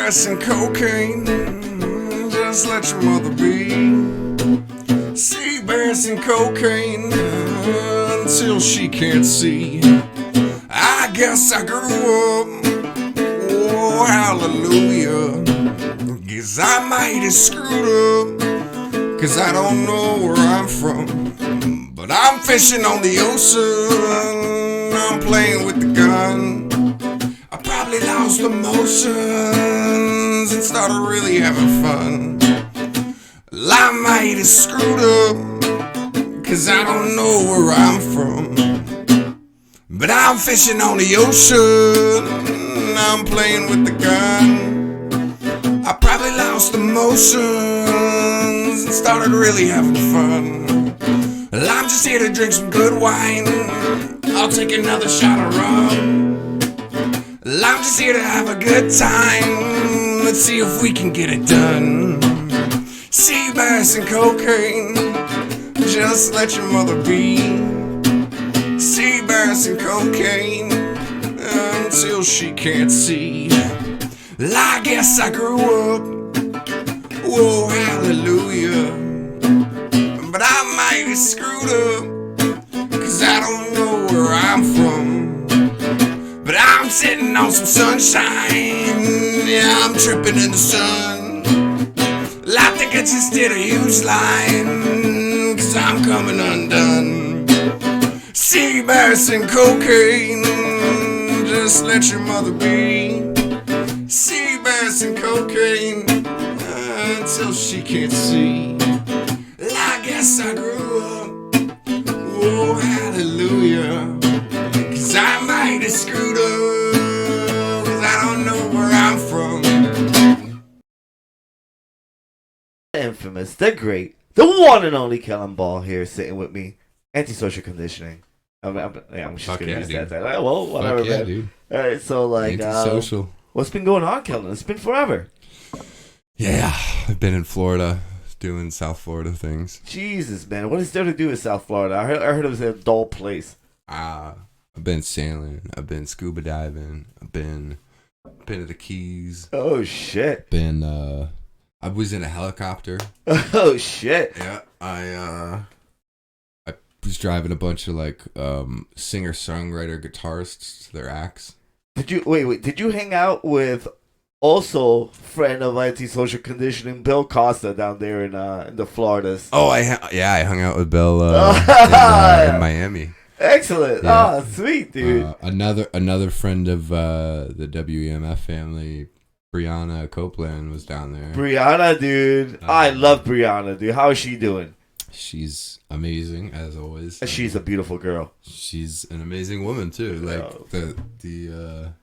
bass and cocaine, just let your mother be. Sea bass and cocaine until she can't see. I guess I grew up, oh hallelujah. Guess I might have screwed up, cause I don't know where I'm from. But I'm fishing on the ocean, I'm playing with the gun. I probably lost emotions and started really having fun. Well, I might have screwed up, cause I don't know where I'm from. But I'm fishing on the ocean, I'm playing with the gun. I probably lost emotions and started really having fun. Well, I'm just here to drink some good wine, I'll take another shot of rum. Well, I'm just here to have a good time, let's see if we can get it done. Sea bass and cocaine, just let your mother be. Sea bass and cocaine until she can't see. Well, I guess I grew up, whoa hallelujah. But I might have screwed up, cause I don't know where I'm from. But I'm sitting on some sunshine, yeah I'm tripping in the sun. Well, I think I just did a huge line, cause I'm coming undone. Sea bass and cocaine, just let your mother be. Sea bass and cocaine until she can't see. Well, I guess I grew up, oh hallelujah. Cause I might have screwed up, cause I don't know where I'm from. Infamous, the great, the one and only Kellen Ball here sitting with me. Antisocial conditioning. I'm just Fuck gonna yeah, use dude. that. Well, whatever, Fuck yeah, man. dude. Alright, so like, Antisocial. what's been going on, Kellen? It's been forever. Yeah, I've been in Florida doing South Florida things. Jesus, man, what is there to do in South Florida? I heard it was a dull place. I've been sailing. I've been scuba diving. I've been to the Keys. Oh shit. I was in a helicopter. Oh shit. Yeah, I was driving a bunch of like singer-songwriter guitarists to their acts. Did you hang out with also friend of antisocial conditioning Bill Costa down there in the Floridas? Oh, I hung out with Bill in Miami. Excellent. Yeah. Oh, sweet, dude. Another friend of the WEMF family, Brianna Copeland, was down there. Brianna, dude. I love Brianna, dude. How is she doing? She's amazing as always. She's a beautiful girl. She's an amazing woman too. Like the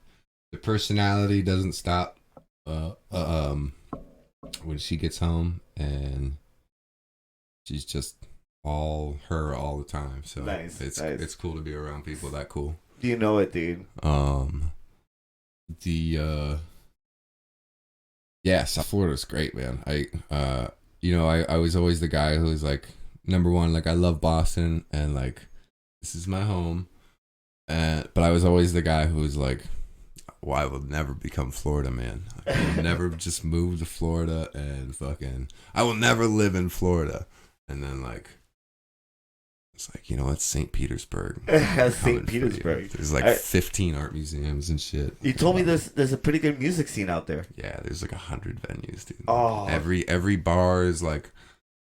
personality doesn't stop when she gets home, and she's just all her all the time. So nice. It's cool to be around people that cool. You know it, dude. South Florida's great, man. I was always the guy who was like, number one, like I love Boston and like this is my home, but I was always the guy who was like, well, I will never become Florida man. I will never just move to Florida and I will never live in Florida. And then like it's like, it's St. Petersburg. St. Petersburg. There's like 15 art museums and shit. You told me there's a pretty good music scene out there. Yeah, there's like 100 venues, dude. Oh. Every bar is like,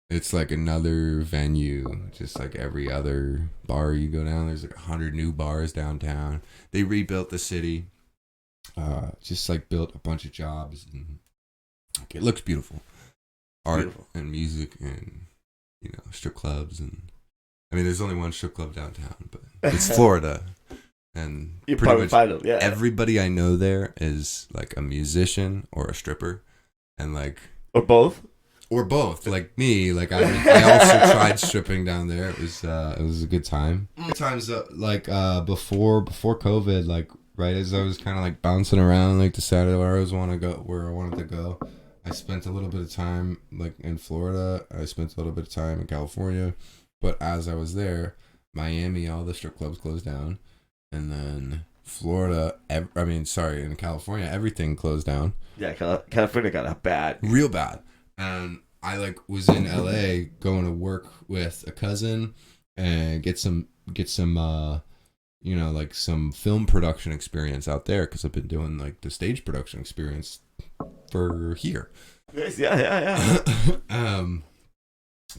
it's like another venue. Just like every other bar you go down, there's like 100 new bars downtown. They rebuilt the city. Just like built a bunch of jobs, and like, it looks beautiful. Art and music and strip clubs, and I mean there's only one strip club downtown, but it's Florida, and you pretty much find them, yeah. Everybody I know there is like a musician or a stripper, and like or both. Like me, like I also tried stripping down there. It was a good time. Times before COVID, like right as I was kind of like bouncing around, like decided where I wanted to go. I spent a little bit of time like in Florida. I spent a little bit of time in California, but as I was there, Miami, all the strip clubs closed down, and then Florida, in California, everything closed down. Yeah, California got a bad. Real bad. And I like was in LA going to work with a cousin and get some like some film production experience out there because I've been doing like the stage production experience for here. Yes, yeah.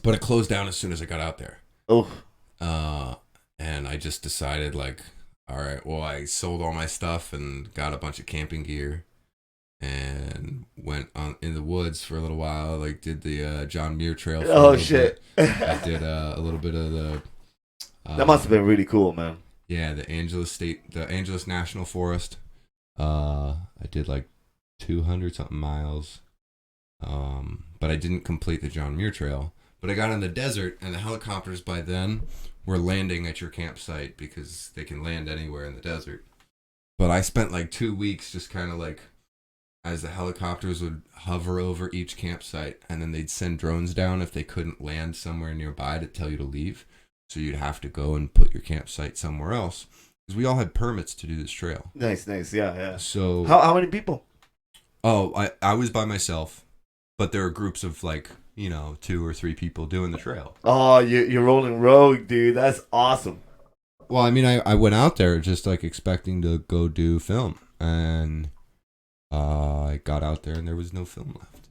But it closed down as soon as I got out there. Oh. And I just decided like, all right, well, I sold all my stuff and got a bunch of camping gear and went on in the woods for a little while. Like did the John Muir Trail. For Oh shit! I did a little bit of the. That must have been really cool, man. Yeah, the Angeles National Forest. I did like 200 something miles. But I didn't complete the John Muir Trail. But I got in the desert, and the helicopters by then were landing at your campsite because they can land anywhere in the desert. But I spent like 2 weeks just kind of like, as the helicopters would hover over each campsite, and then they'd send drones down if they couldn't land somewhere nearby to tell you to leave. So you'd have to go and put your campsite somewhere else. Because we all had permits to do this trail. Nice, yeah. So how many people? Oh, I was by myself, but there are groups of like, 2 or 3 people doing the trail. Oh, you're rolling rogue, dude. That's awesome. Well, I mean, I went out there just like expecting to go do film, and I got out there and there was no film left.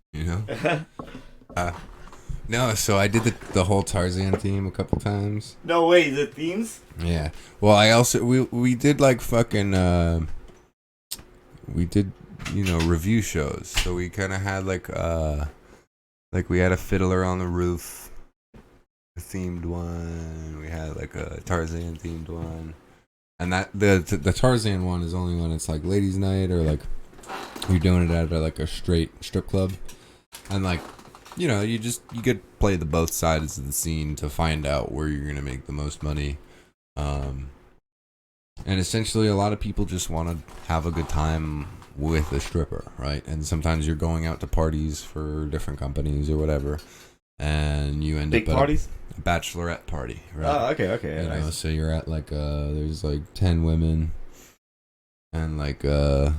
No, so I did the whole Tarzan theme a couple times. No way, the themes? Yeah. Well, I also we did like fucking we did review shows. So we kind of had like we had a Fiddler on the Roof, a themed one. We had like a Tarzan themed one, and that the Tarzan one is only when it's like ladies' night or like you're doing it at like a straight strip club, and like you get to play the both sides of the scene to find out where you're gonna make the most money. And essentially, a lot of people just want to have a good time with a stripper, right? And sometimes you're going out to parties for different companies or whatever, and you end Big up parties? at a bachelorette party, right? Oh, okay. You know, Nice. so you're at like there's like 10 women, and like I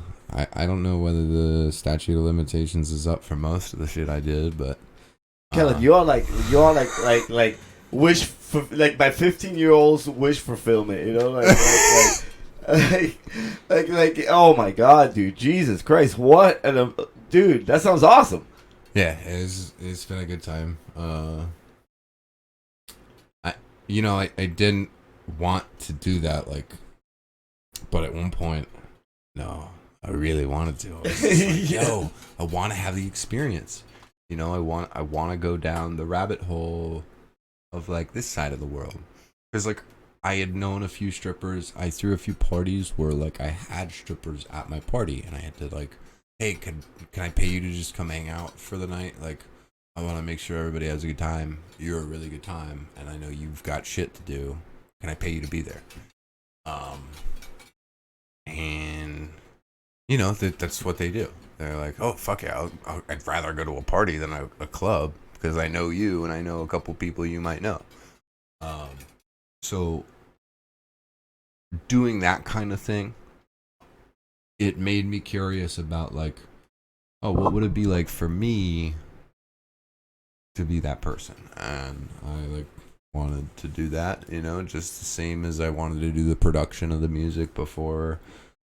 don't know whether the statute of limitations is up for most of the shit I did, but Kellen, you're like wish for like my 15-year-old's wish fulfillment, like oh my god, dude, Jesus Christ, what dude, that sounds awesome. yeah, it's been a good time. I didn't want to do that, like, but at one point, no, I really wanted to. I was just like, yo, I want to have the experience. I want to go down the rabbit hole of like this side of the world, because like I had known a few strippers. I threw a few parties where like I had strippers at my party, and I had to like, hey, can I pay you to just come hang out for the night? Like, I want to make sure everybody has a good time. You're a really good time, and I know you've got shit to do. Can I pay you to be there? And that's what they do. They're like, oh fuck yeah, I'd rather go to a party than a club because I know you and I know a couple people you might know. So doing that kind of thing, it made me curious about like, oh, what would it be like for me to be that person? And I like wanted to do that, just the same as I wanted to do the production of the music before.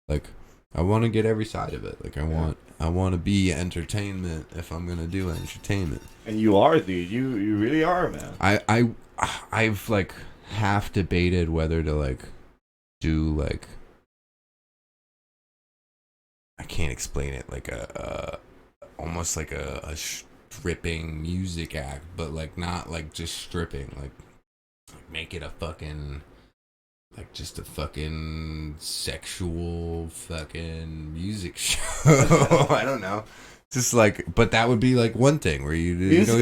Like, I want to get every side of it. Like, I want to be entertainment if I'm gonna do entertainment. And you are, dude. You really are, man. I've like half debated whether to like do like, I can't explain it, like a almost like a stripping music act, but like not like just stripping, like make it a fucking like just a fucking sexual fucking music show. I don't know. Just like, but that would be like one thing where you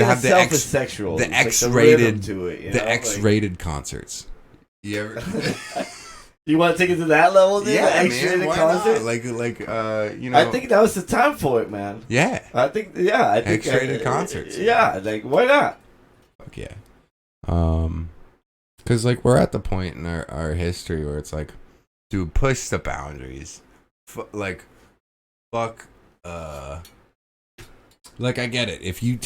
have the X-sexual, the X-rated X-rated to it, the X-rated concerts. You ever? You want to take it to that level, dude? Yeah, the X-rated man. Why concert? Not? I think that was the time for it, man. Yeah. I think X-rated concerts. Yeah, like why not? Fuck yeah. Because like we're at the point in our history where it's like dude, push the boundaries. Like, fuck. Like, I get it. If you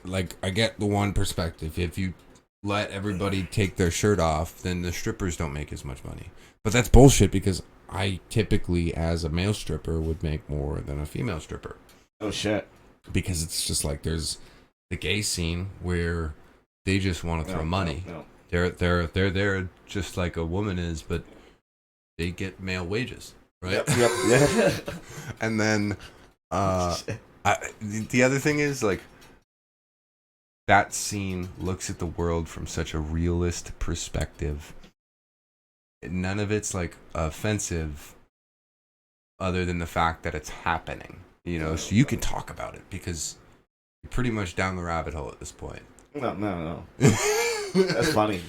like, I get the one perspective. If you let everybody take their shirt off, then the strippers don't make as much money. But that's bullshit because I typically, as a male stripper, would make more than a female stripper. Oh shit! Because it's just like there's the gay scene where they just want to throw money. No. They're there just like a woman is, but they get male wages, right? Yep. Yeah. And then, the other thing is like that scene looks at the world from such a realist perspective. None of it's like offensive, other than the fact that it's happening. You know, so you can talk about it because you're pretty much down the rabbit hole at this point. No. That's funny.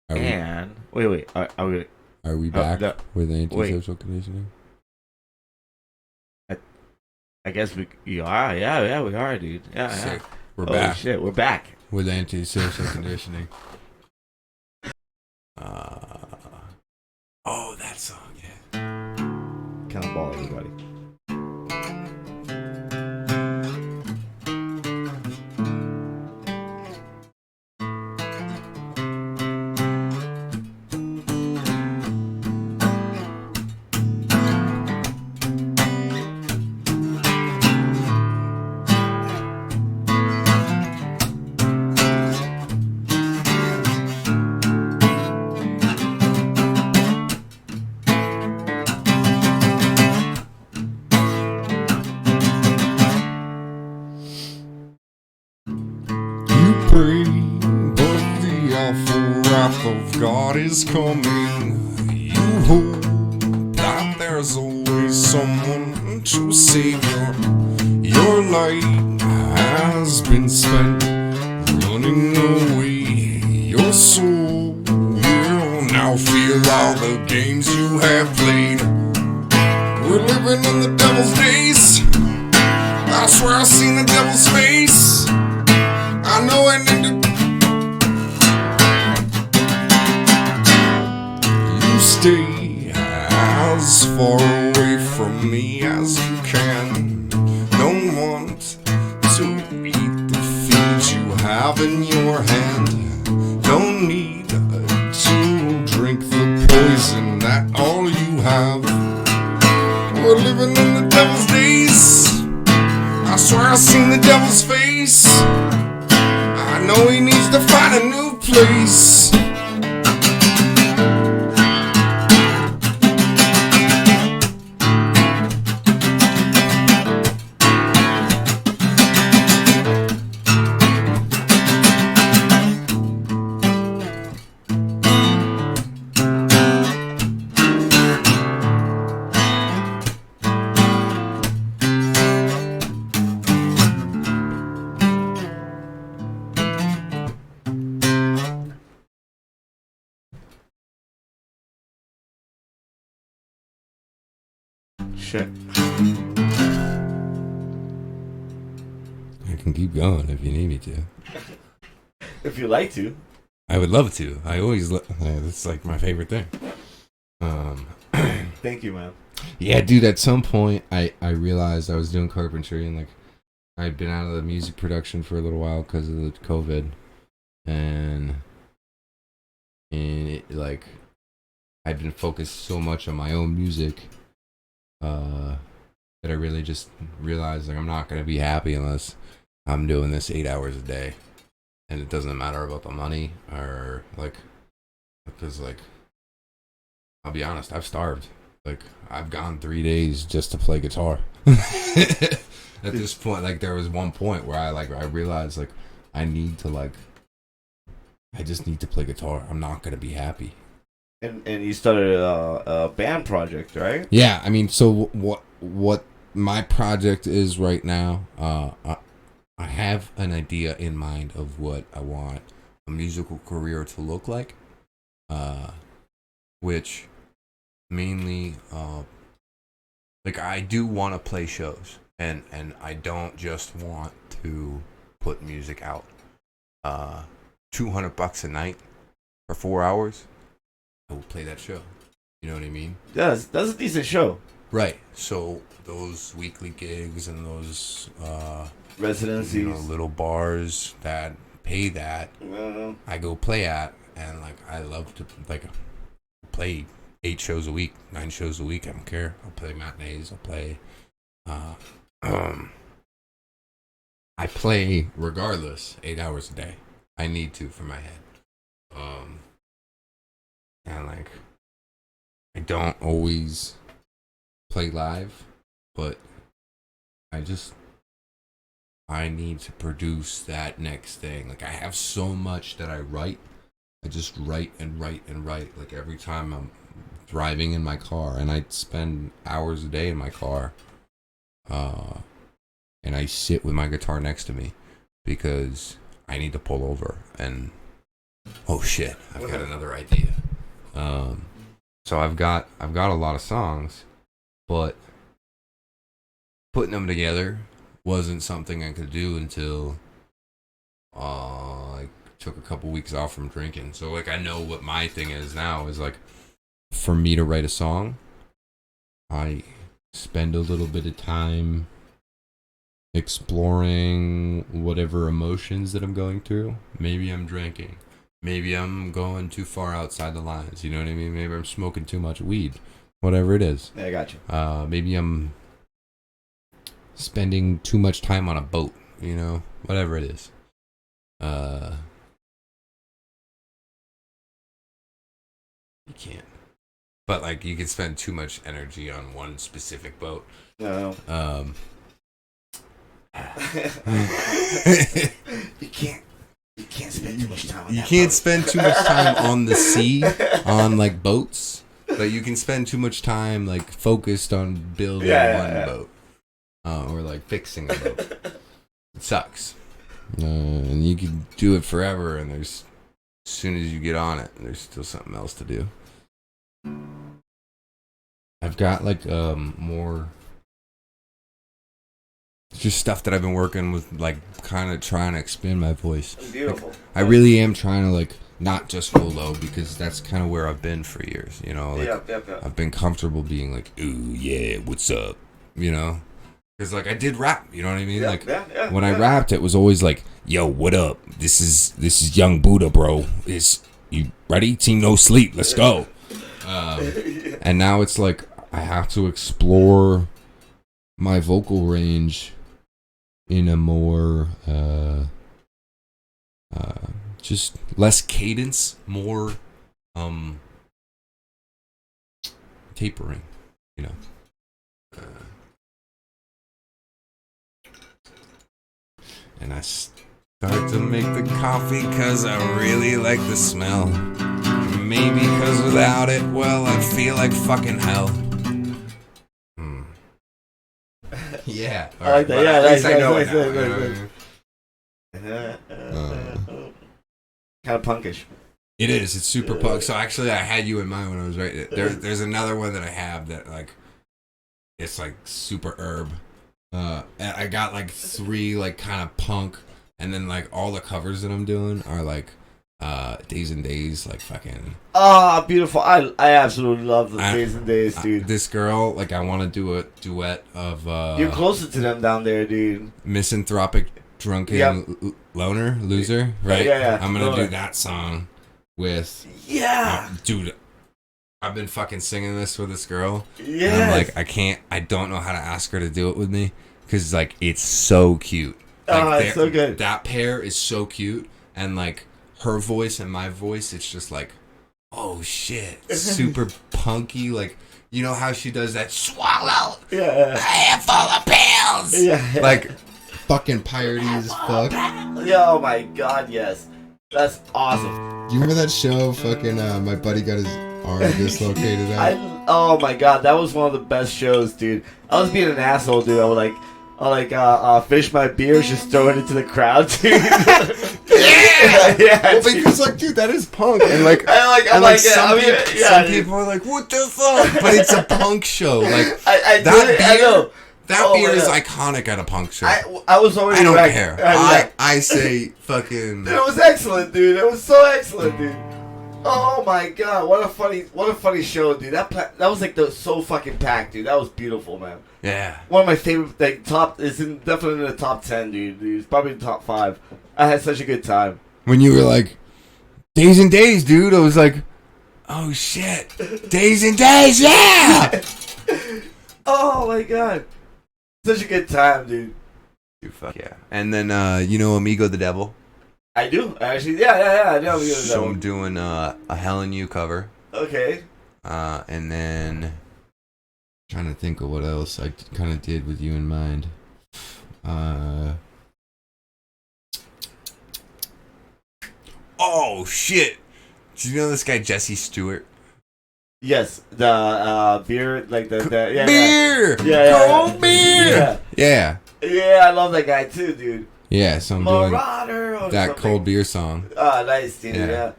And wait, are we back with antisocial conditioning? I guess we are. Yeah, we are, dude. Yeah. Sick. We're Holy back. Shit, we're back with antisocial conditioning. Oh, that song, yeah. Cannonball, everybody. Pray, but the awful wrath of God is coming. You hope that there's always someone to save your light has been spent running away. Your soul will now feel all the games you have played. We're living in the devil's days. I swear I've seen the devil's face. I know I need to. You stay as far away from me as you can. Don't want to eat the feed you have in your hand. Don't need to drink the poison that all you have. We're living in the devil's days. I swear I've seen the devil's face. I know he needs to find a new place. Shit. I can keep going if you need me to. If you like to. I would love to. I always that's like my favorite thing. Thank you, man. Yeah, dude, at some point I realized I was doing carpentry and like I'd been out of the music production for a little while because of the COVID, and it, like I'd been focused so much on my own music that I really just realized like I'm not gonna be happy unless I'm doing this 8 hours a day, and it doesn't matter about the money or like, because like I'll be honest, I've starved. Like I've gone 3 days just to play guitar. At this point, like there was one point where I realized like I just need to play guitar. I'm not gonna be happy. And you started a band project, right? Yeah, I mean, so what my project is right now, I have an idea in mind of what I want a musical career to look like, which mainly, like I do want to play shows, and I don't just want to put music out. $200 a night for 4 hours. will play that show. You know what I mean? Yeah, that's a decent show. Right. So those weekly gigs and those Residencies, little bars that pay that, I go play at, and like I love to like play 8 shows a week, 9 shows a week. I don't care. I'll play matinees. I'll play. I play regardless 8 hours a day. I need to for my head. And like I don't always play live, but I need to produce that next thing. Like I have so much that I write. I just write and write and write. Like every time I'm driving in my car, and I spend hours a day in my car, and I sit with my guitar next to me because I need to pull over and oh shit, I've got another idea. So I've got a lot of songs, but putting them together wasn't something I could do until I took a couple weeks off from drinking. So like I know what my thing is now is like for me to write a song, I spend a little bit of time exploring whatever emotions that I'm going through. Maybe I'm drinking. Maybe I'm going too far outside the lines. You know what I mean? Maybe I'm smoking too much weed. Whatever it is. Yeah, I got you. Maybe I'm spending too much time on a boat. You know? Whatever it is. You can't. But like you can spend too much energy on one specific boat. No. You can't spend too much time on that boat. Spend too much time on the sea, on like boats, but you can spend too much time like focused on building one boat, or like fixing a boat. It sucks, and you can do it forever. And as soon as you get on it, there's still something else to do. I've got like more. Just stuff that I've been working with, like kind of trying to expand my voice. Beautiful. Like, I really am trying to like not just go low because that's kind of where I've been for years. You know, like I've been comfortable being like, ooh yeah, what's up? You know, because like I did rap. You know what I mean? When I rapped, it was always like, yo, what up? This is Young Buddha, bro. You ready? Team No Sleep. Let's go. And now it's like I have to explore my vocal range in a more just less cadence, more tapering, you know. And I start to make the coffee cause I really like the smell. Maybe cause without it, well, I'd feel like fucking hell. Yeah, I like that. Yeah, at least I know nice. Kind of punkish. It is. It's super punk. So actually, I had you in mind when I was writing it. There's another one that I have that like, it's like super herb. And I got like 3 like kind of punk, and then like all the covers that I'm doing are like Days and Days, like fucking. Oh, beautiful! I absolutely love the Days and Days, dude. This girl, like, I want to do a duet of. You're closer to them down there, dude. Misanthropic Drunken Loner Loser, right? Yeah. I'm gonna do that song with. Yeah, dude. I've been fucking singing this with this girl. Yeah. And I'm like, I don't know how to ask her to do it with me because like it's so cute. Like, it's so good. That pair is so cute, and like. Her voice and my voice, it's just like, oh shit, super punky. Like, you know how she does that swallow a handful of pills. Yeah. Like, fucking piratey as fuck. Yeah, oh my god, yes. That's awesome. Do you remember that show, fucking, my buddy got his arm dislocated out? Oh my god, that was one of the best shows, dude. I was being an asshole, dude. I would finish my beer, just throw it into the crowd, dude. Well, because like, dude, that is punk, and like, some people are like, what the fuck? But it's a punk show, like I know. That beer is iconic at a punk show. I was already. I don't care. I say fucking. Dude, it was excellent, dude. It was so excellent, dude. Oh my god, what a funny show, dude. That was like so fucking packed, dude. That was beautiful, man. Yeah. One of my favorite, like definitely in the top 10, dude. It's probably in the top 5. I had such a good time. When you were like, Days and Days, dude, I was like, oh shit, Days and Days, yeah. Oh my god, such a good time, dude. Dude, fuck yeah. And then you know Amigo the Devil. I do actually, yeah. I know. So I'm doing a Hell in You cover. Okay. And then trying to think of what else I kind of did with you in mind. Oh shit! Do you know this guy Jesse Stewart? Yes, the beer, like the yeah, beer, yeah, beer, yeah. I love that guy too, dude. Yeah, so I'm Marauder doing or that something. cold beer song. Oh, nice, dude. Yeah.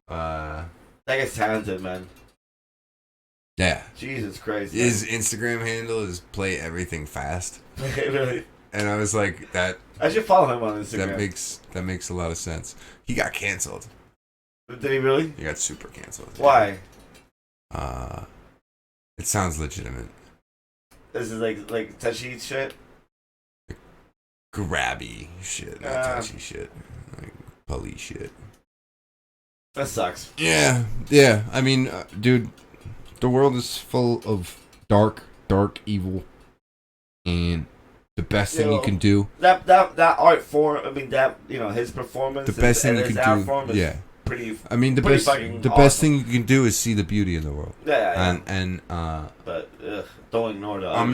That guy's talented, man. Yeah. Jesus Christ. His Instagram handle is play everything fast. Really? And I was like, that. I should follow him on Instagram. That makes a lot of sense. He got canceled. Did he really? He got super canceled. Why? It sounds legitimate. This is like touchy shit. Grabby shit, not touchy shit, like police shit. That sucks. Yeah. I mean, dude, the world is full of dark evil, and the best thing you can do. That art form. I mean, that his performance. The best thing you can do. Yeah. Pretty. I mean, the best thing you can do is see the beauty in the world. Yeah. And but don't ignore the. I'm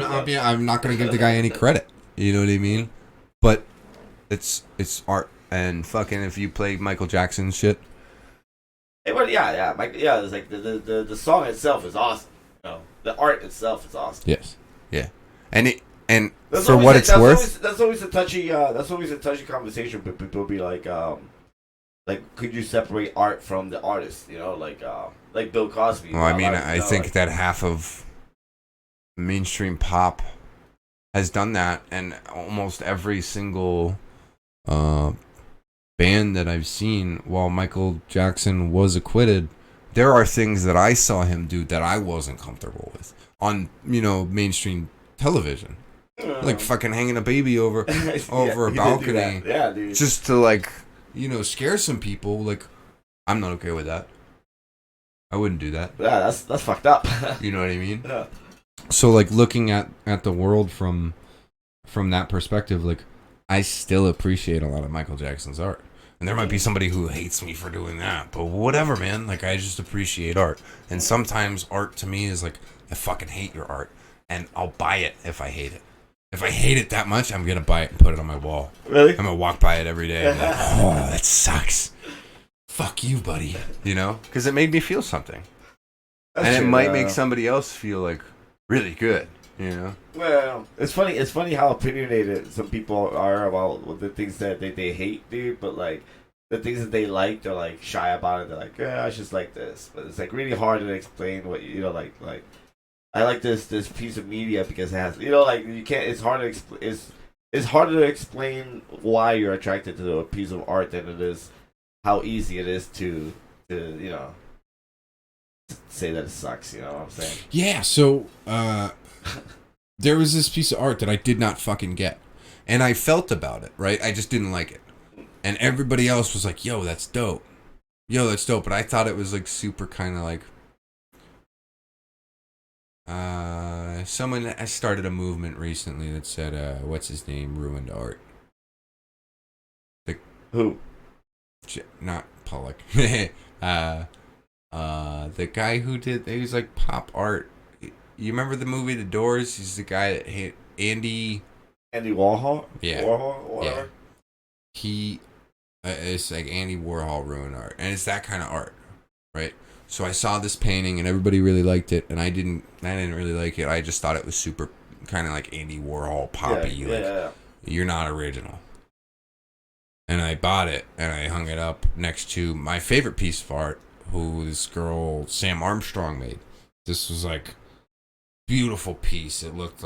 not gonna give the guy any credit. You know what I mean? But it's art, and fucking if you play Michael Jackson shit. It's like the song itself is awesome. The art itself is awesome. Yes. Yeah. And that's for what it's worth. That's always a touchy. That's always a touchy conversation. But people be like, could you separate art from the artist? Like Bill Cosby. Well, I mean, I think that half of mainstream pop has done that, and almost every single band that I've seen, while Michael Jackson was acquitted, there are things that I saw him do that I wasn't comfortable with on mainstream television, like fucking hanging a baby over a balcony, dude. just to scare some people. Like, I'm not okay with that. I wouldn't do that. Yeah, that's fucked up. You know what I mean? Yeah. So looking at the world from that perspective, I still appreciate a lot of Michael Jackson's art. And there might be somebody who hates me for doing that, but whatever, man. I just appreciate art. And sometimes art to me is I fucking hate your art, and I'll buy it if I hate it. If I hate it that much, I'm gonna buy it and put it on my wall. Really? I'm gonna walk by it every day and oh, that sucks. Fuck you, buddy. Because it made me feel something. And it might make somebody else feel really good, Well, it's funny. It's funny how opinionated some people are about the things that they hate, dude. But the things that they like, they're shy about it. They're like, yeah, I just like this. But it's really hard to explain what like. I like this piece of media because it has you can't. It's hard to it's harder to explain why you're attracted to a piece of art than it is how easy it is to say that it sucks. You know what I'm saying? Yeah. So there was this piece of art that I did not fucking get, and I felt about it. Right? I just didn't like it, and everybody else was like, "Yo, that's dope. Yo, that's dope." But I thought it was super kind of someone has started a movement recently that said, what's his name, ruined art. Who? Not Pollock. The guy who he was pop art. You remember the movie The Doors? He's the guy that hit Andy Warhol? Yeah. Warhol? Whatever. Yeah. He, it's Andy Warhol ruined art. And it's that kind of art, right? So I saw this painting and everybody really liked it, and I didn't really like it. I just thought it was super kind of Andy Warhol poppy. Yeah. You're not original. And I bought it and I hung it up next to my favorite piece of art, who this girl Sam Armstrong made. This was beautiful piece. It looked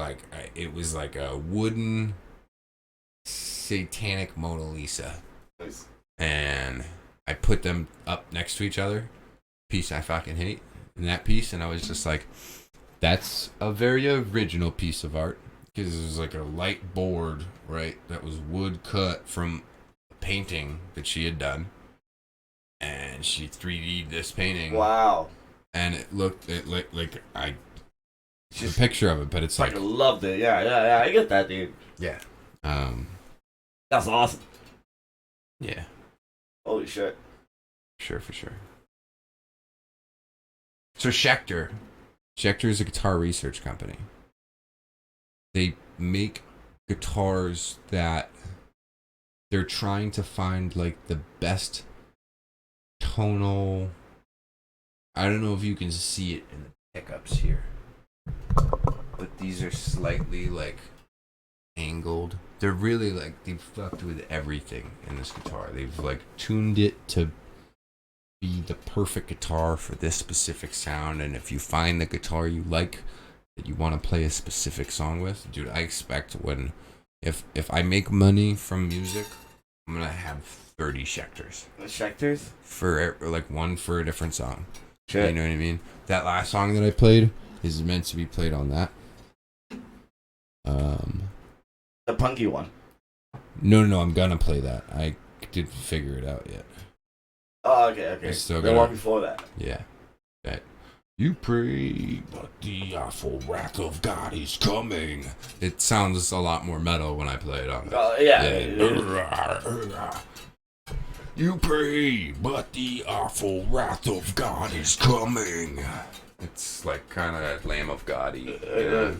it was a wooden satanic Mona Lisa. Nice. And I put them up next to each other. piece I fucking hate in that piece, and I was just like, that's a very original piece of art because it was like a light board, right? That was wood cut from a painting that she had done, and she 3D'd this painting. Wow. And it like I. The picture of it, but it's like I loved it. Yeah. I get that, dude. Yeah. That's awesome. Yeah. Holy shit. Sure, for sure. So Schecter is a guitar research company. They make guitars that they're trying to find like the best tonal. I don't know if you can see it in the pickups here, but these are slightly like angled. They're really like, they've fucked with everything in this guitar. They've like tuned it to be the perfect guitar for this specific sound. And if you find the guitar you like that you want to play a specific song with, dude, I expect when if I make money from music, I'm gonna have 30 Schecters. Schecters? For like one for a different song. Shit. You know what I mean? That last song that I played is meant to be played on that. The punky one. No, I'm gonna play that. I didn't figure it out yet. Oh, okay. The one before that. Yeah. That. You pray, but the awful wrath of God is coming. It sounds a lot more metal when I play it on that. Yeah. You pray, but the awful wrath of God is coming. It's like kind of that Lamb of God-y. Yeah.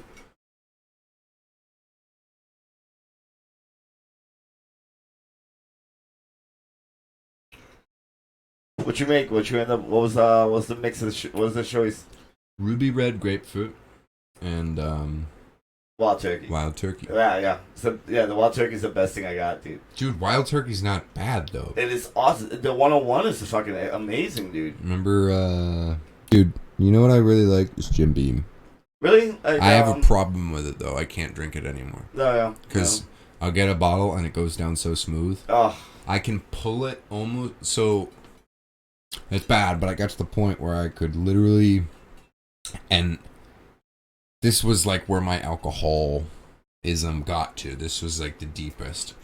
What you make? What you end up? What was the mix of the? What was the choice? Ruby red grapefruit and Wild turkey. Wild turkey. Yeah. So the wild turkey is the best thing I got, dude. Dude, wild turkey's not bad though. It is awesome. The 101 is fucking amazing, dude. Remember, dude, you know what I really like is Jim Beam. Really? I have a problem with it though. I can't drink it anymore. No. Because I'll get a bottle and it goes down so smooth. Oh. I can pull it almost so. It's bad, but I got to the point where I could literally, and this was like where my alcoholism got to. This was like the deepest.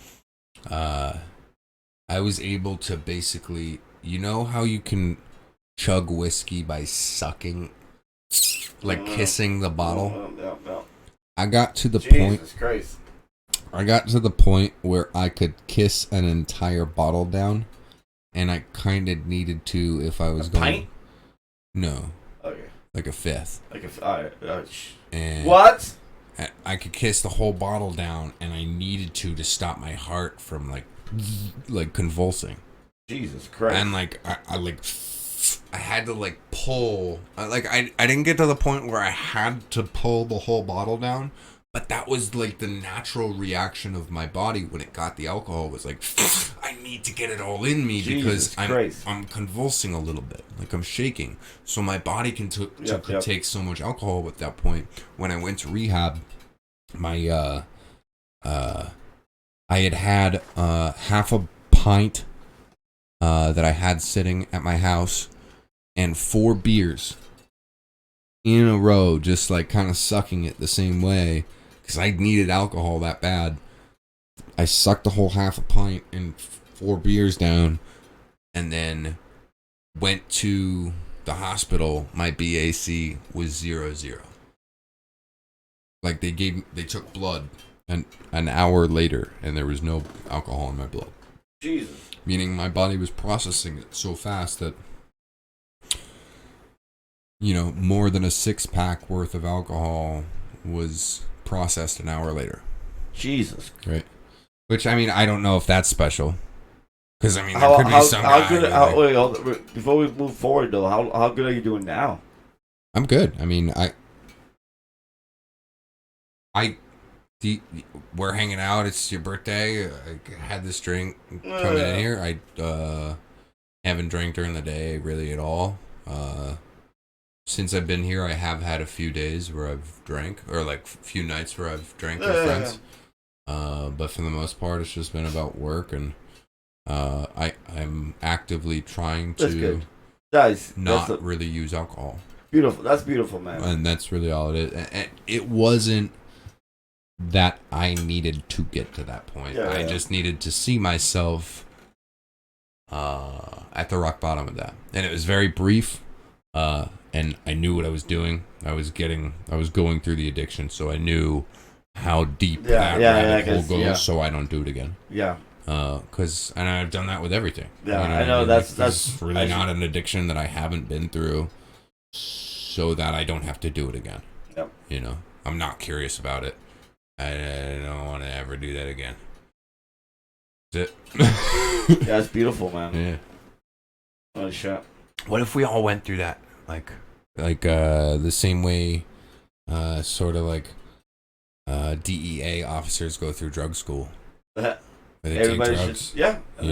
I was able to basically, you know how you can chug whiskey by sucking, like kissing the bottle? No. I got to the Jesus Christ. I got to the point where I could kiss an entire bottle down. And I kind of needed to if I was going. Pint? No. Okay. Like a fifth. Alright. And What? I could kiss the whole bottle down, and I needed to stop my heart from like convulsing. Jesus Christ. And like I had to like pull. I didn't get to the point where I had to pull the whole bottle down. But that was like the natural reaction of my body when it got the alcohol. Was like, I need to get it all in me because I'm convulsing a little bit, like I'm shaking. So my body can take so much alcohol. At that point, when I went to rehab, my I had half a pint that I had sitting at my house, and 4 beers in a row, just like kind of sucking it the same way. Because I needed alcohol that bad. I sucked the whole half a pint and 4 beers down. And then went to the hospital. My BAC was 0. Like they took blood an hour later. And there was no alcohol in my blood. Jesus. Meaning my body was processing it so fast that, you know, more than a 6-pack worth of alcohol was processed an hour later. Jesus. Right. Which, I mean, I don't know if that's special. Because, I mean, there could be some guy... Before we move forward, though, how good are you doing now? I'm good. I mean, we're hanging out. It's your birthday. I had this drink coming in here. I haven't drank during the day really at all. Since I've been here, I have had a few days where I've drank, or like a few nights where I've drank with friends. But for the most part, it's just been about work, and I'm actively trying to Nice. not really use alcohol. Beautiful. That's beautiful, man. And that's really all it is. And it wasn't that I needed to get to that point. I just needed to see myself at the rock bottom of that. And it was very brief. And I knew what I was doing. I was going through the addiction, so I knew how deep that rabbit hole goes, so I don't do it again. Yeah. And I've done that with everything. Yeah, you know I know. That's really not an addiction that I haven't been through, so that I don't have to do it again. Yep. You know, I'm not curious about it. I don't want to ever do that again. That's it. Yeah, it's beautiful, man. Yeah. Holy shit. What if we all went through that, like the same way, sort of like DEA officers go through drug school. They take drugs, you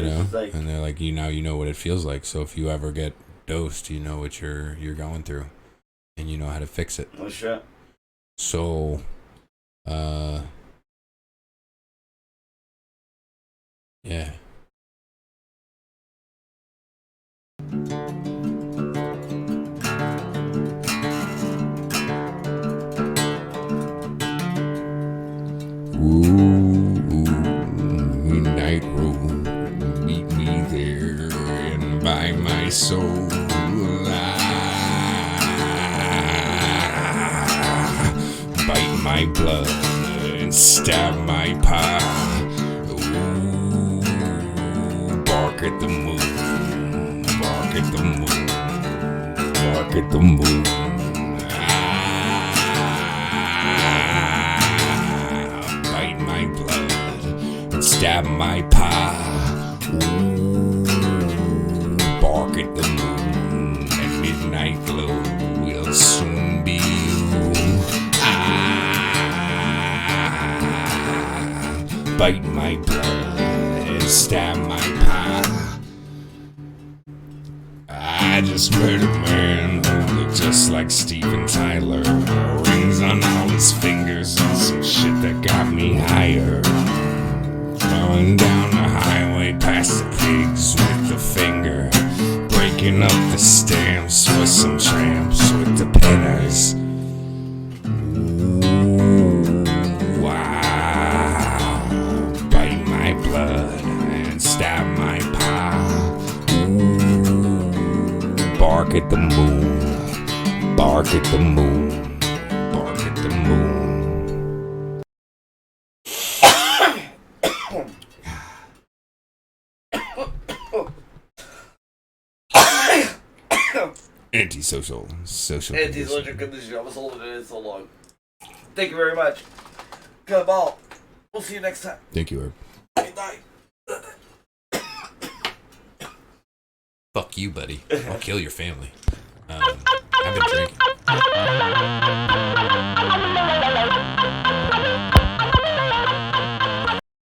know, like, and they're like, you know what it feels like. So if you ever get dosed, you know what you're going through, and you know how to fix it. Oh shit. So, yeah. Night room, meet me there and buy my soul. Bite my blood and stab my pie. Ooh, bark at the moon, bark at the moon, bark at the moon. Bite my blood and stab my pie. Ooh, bark at the moon. At midnight glow will soon be you. Bite my blood and stab my pie. I just met a man who looked just like Steven Tyler. Rings on all his fingers and some shit that got me higher. Going down the highway past the pigs with the finger. Breaking up the stamps for some tramps with the pinners. Stab my pie. Ooh, bark at the moon. Bark at the moon. Bark at the moon. Antisocial. Social. Antisocial condition. I was holding it in so long. Thank you very much. Good ball. We'll see you next time. Thank you, Herb. Good night. Fuck you, buddy. I'll kill your family. I've been drinking.